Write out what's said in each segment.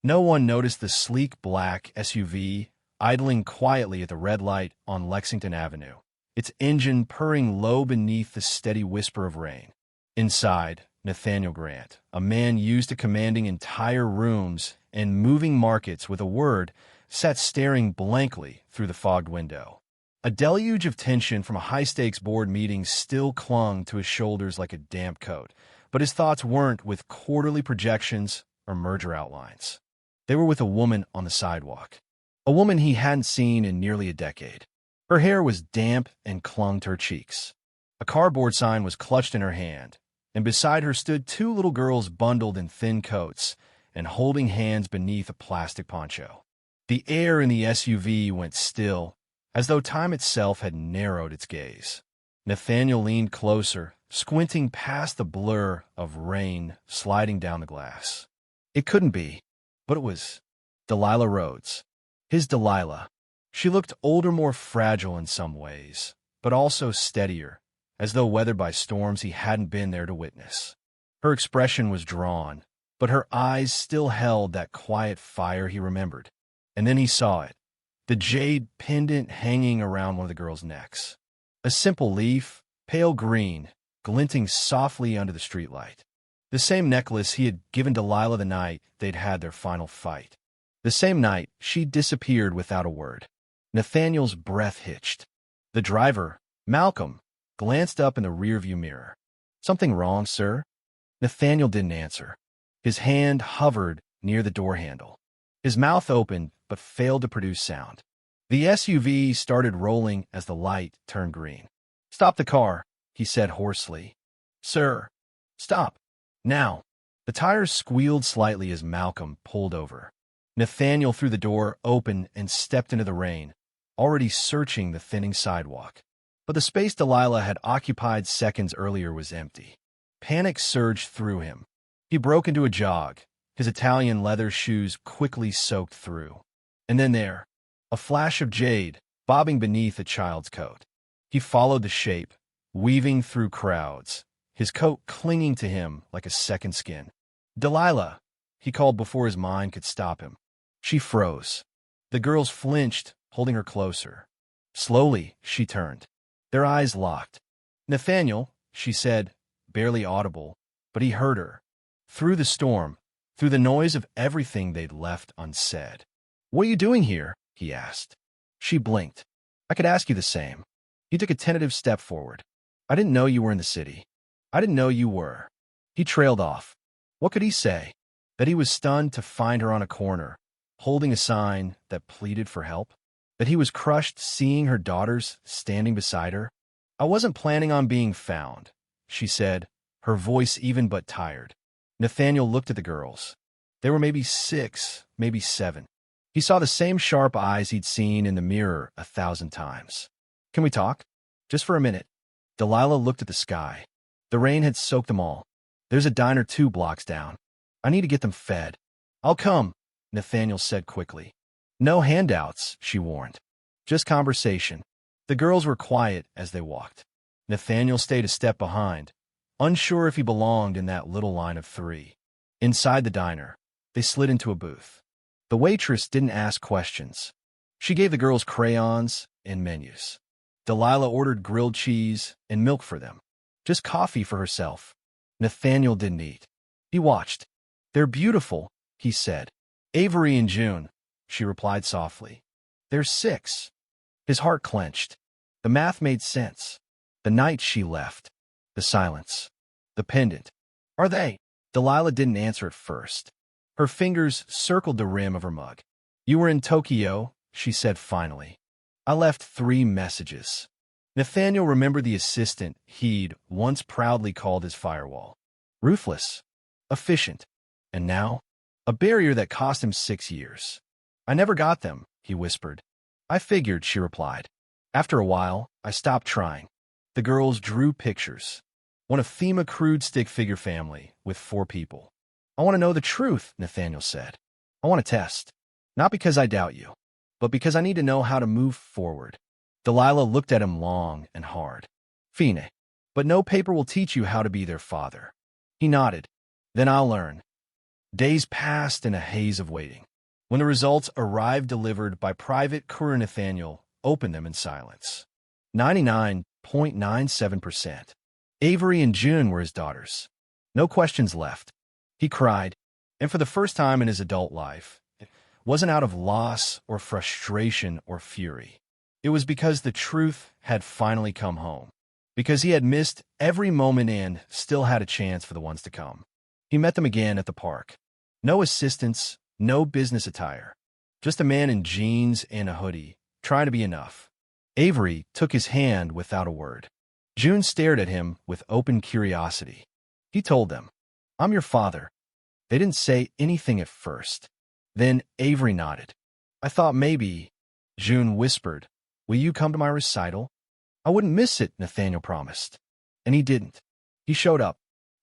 No one noticed the sleek black SUV idling quietly at the red light on Lexington Avenue, its engine purring low beneath the steady whisper of rain. Inside, Nathaniel Grant, a man used to commanding entire rooms and moving markets with a word, sat staring blankly through the fogged window. A deluge of tension from a high-stakes board meeting still clung to his shoulders like a damp coat, but his thoughts weren't with quarterly projections or merger outlines. They were with a woman on the sidewalk, a woman he hadn't seen in nearly a decade. Her hair was damp and clung to her cheeks. A cardboard sign was clutched in her hand, and beside her stood two little girls bundled in thin coats and holding hands beneath a plastic poncho. The air in the SUV went still, as though time itself had narrowed its gaze. Nathaniel leaned closer, squinting past the blur of rain sliding down the glass. It couldn't be, but it was Delilah Rhodes. His Delilah. She looked older, more fragile in some ways, but also steadier, as though weathered by storms he hadn't been there to witness. Her expression was drawn, but her eyes still held that quiet fire he remembered. And then he saw it, the jade pendant hanging around one of the girls' necks. A simple leaf, pale green, glinting softly under the streetlight. The same necklace he had given Delilah the night they'd had their final fight. The same night she disappeared without a word. Nathaniel's breath hitched. The driver, Malcolm, glanced up in the rearview mirror. "Something wrong, sir?" Nathaniel didn't answer. His hand hovered near the door handle. His mouth opened but failed to produce sound. The SUV started rolling as the light turned green. "Stop the car," he said hoarsely. "Sir, stop. Now." The tires squealed slightly as Malcolm pulled over. Nathaniel threw the door open and stepped into the rain, already searching the thinning sidewalk. But the space Delilah had occupied seconds earlier was empty. Panic surged through him. He broke into a jog, his Italian leather shoes quickly soaked through. And then there, a flash of jade bobbing beneath a child's coat. He followed the shape, weaving through crowds, his coat clinging to him like a second skin. "Delilah!" he called before his mind could stop him. She froze. The girls flinched, holding her closer. Slowly, she turned. Their eyes locked. "Nathaniel," she said, barely audible, but he heard her. Through the storm, through the noise of everything they'd left unsaid. "What are you doing here?" he asked. She blinked. "I could ask you the same." He took a tentative step forward. "I didn't know you were in the city. I didn't know you were." He trailed off. What could he say? That he was stunned to find her on a corner, holding a sign that pleaded for help? That he was crushed seeing her daughters standing beside her? "I wasn't planning on being found," she said, her voice even but tired. Nathaniel looked at the girls. They were maybe 6, maybe 7. He saw the same sharp eyes he'd seen in the mirror 1,000 times. "Can we talk? Just for a minute?" Delilah looked at the sky. The rain had soaked them all. "There's a diner 2 blocks down. I need to get them fed." "I'll come," Nathaniel said quickly. "No handouts," she warned. "Just conversation." The girls were quiet as they walked. Nathaniel stayed a step behind, unsure if he belonged in that little line of 3. Inside the diner, they slid into a booth. The waitress didn't ask questions. She gave the girls crayons and menus. Delilah ordered grilled cheese and milk for them. Just coffee for herself. Nathaniel didn't eat. He watched. "They're beautiful," he said. "Avery and June," she replied softly. "They're 6. His heart clenched. The math made sense. The night she left. The silence. The pendant. "Are they?" Delilah didn't answer at first. Her fingers circled the rim of her mug. "You were in Tokyo," she said finally. "I left 3 messages." Nathaniel remembered the assistant he'd once proudly called his firewall. Ruthless. Efficient. And now, a barrier that cost him 6 years. "I never got them," he whispered. "I figured," she replied. "After a while, I stopped trying." The girls drew pictures. One of Thema crude stick figure family with 4 people. "I want to know the truth," Nathaniel said. "I want to test. Not because I doubt you, but because I need to know how to move forward." Delilah looked at him long and hard. "Fine. But no paper will teach you how to be their father." He nodded. "Then I'll learn." Days passed in a haze of waiting. When the results arrived delivered by Private Courier, Nathaniel opened them in silence. 99.97%. Avery and June were his daughters. No questions left. He cried, and for the first time in his adult life, it wasn't out of loss or frustration or fury. It was because the truth had finally come home. Because he had missed every moment and still had a chance for the ones to come. He met them again at the park. No assistants, no business attire. Just a man in jeans and a hoodie, trying to be enough. Avery took his hand without a word. June stared at him with open curiosity. He told them, "I'm your father." They didn't say anything at first. Then Avery nodded. "I thought maybe," June whispered, "will you come to my recital?" "I wouldn't miss it," Nathaniel promised. And he didn't. He showed up,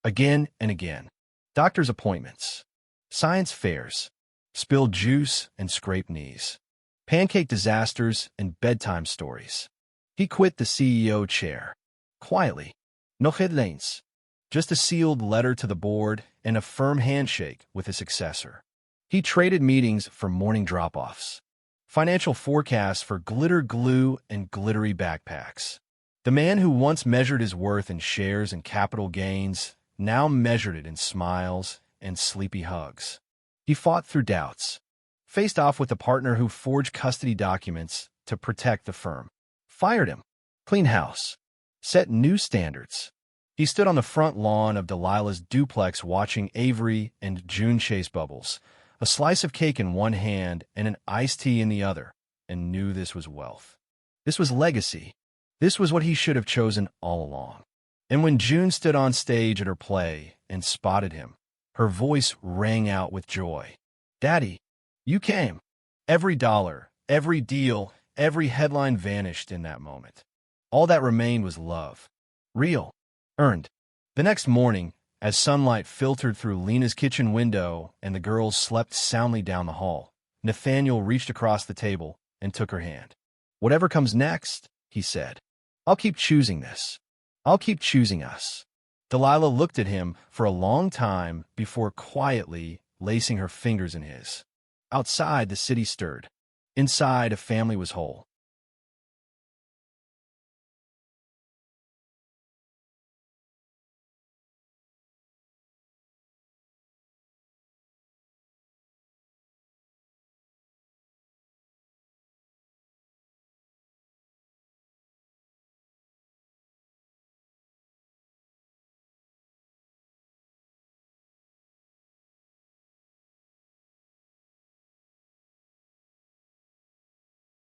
again and again. Doctor's appointments, science fairs, spilled juice and scraped knees, pancake disasters and bedtime stories. He quit the CEO chair. Quietly. No headlines. Just a sealed letter to the board and a firm handshake with his successor. He traded meetings for morning drop-offs, financial forecasts for glitter glue and glittery backpacks. The man who once measured his worth in shares and capital gains now measured it in smiles and sleepy hugs. He fought through doubts, faced off with the partner who forged custody documents to protect the firm, fired him, cleaned house, set new standards. He stood on the front lawn of Delilah's duplex watching Avery and June chase bubbles, a slice of cake in one hand and an iced tea in the other, and knew this was wealth. This was legacy. This was what he should have chosen all along. And when June stood on stage at her play and spotted him, her voice rang out with joy. "Daddy, you came." Every dollar, every deal, every headline vanished in that moment. All that remained was love. Real. Earned. The next morning, as sunlight filtered through Lena's kitchen window and the girls slept soundly down the hall, Nathaniel reached across the table and took her hand. "Whatever comes next," he said, "I'll keep choosing this. I'll keep choosing us." Delilah looked at him for a long time before quietly lacing her fingers in his. Outside, the city stirred. Inside, a family was whole.